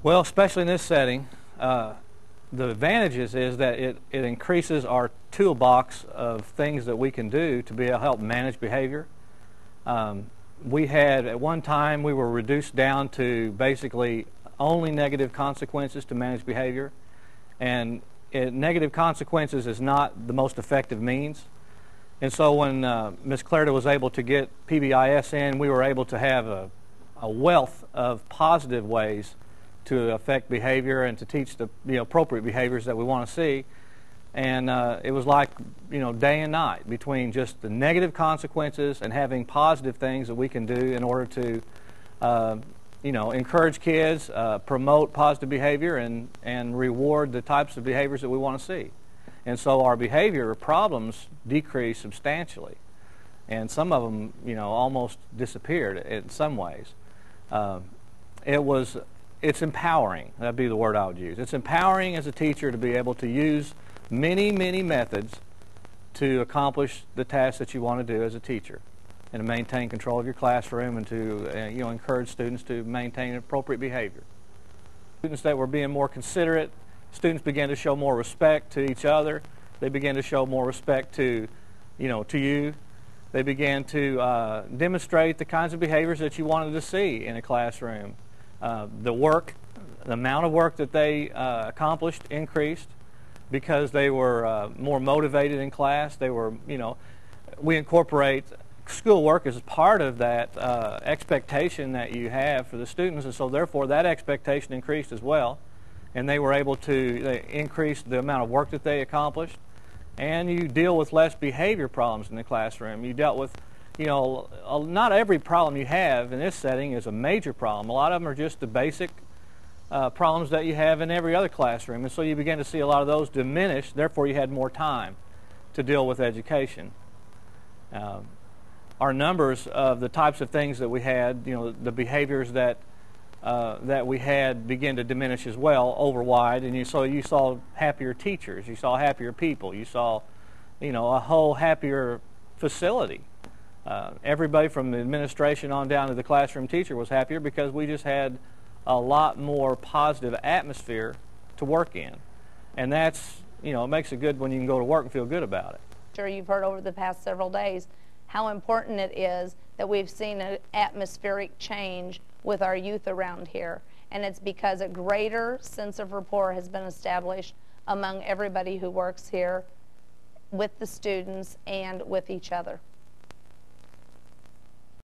Well, especially in this setting, the advantages is that it increases our toolbox of things that we can do to be able to help manage behavior. We had, at one time, we were reduced down to basically only negative consequences to manage behavior. And negative consequences is not the most effective means. And so when Ms. Clarida was able to get PBIS in, we were able to have a wealth of positive ways to affect behavior and to teach the appropriate behaviors that we want to see. And it was like, day and night between just the negative consequences and having positive things that we can do in order to, encourage kids, promote positive behavior, and reward the types of behaviors that we want to see. And so our behavior problems decreased substantially, and some of them, almost disappeared in some ways. It's empowering. That'd be the word I would use. It's empowering as a teacher to be able to use many, many methods to accomplish the tasks that you want to do as a teacher, and to maintain control of your classroom, and to encourage students to maintain appropriate behavior. Students that were being more considerate, students began to show more respect to each other. They began to show more respect to you. They began to demonstrate the kinds of behaviors that you wanted to see in a classroom. The amount of work that they accomplished increased because they were more motivated in class. They were, we incorporate schoolwork as part of that expectation that you have for the students, and so therefore that expectation increased as well. And they were able to increase the amount of work that they accomplished. And you deal with less behavior problems in the classroom. You dealt with, not every problem you have in this setting is a major problem. A lot of them are just the basic problems that you have in every other classroom. And so you begin to see a lot of those diminish. Therefore, you had more time to deal with education. Our numbers of the types of things that we had, the behaviors that we had begin to diminish as well overwide, and you saw happier teachers, you saw happier people, you saw a whole happier facility. Everybody from the administration on down to the classroom teacher was happier because we just had a lot more positive atmosphere to work in, and that's it makes it good when you can go to work and feel good about it. Sure, you've heard over the past several days how important it is that we've seen an atmospheric change with our youth around here. And it's because a greater sense of rapport has been established among everybody who works here, with the students and with each other.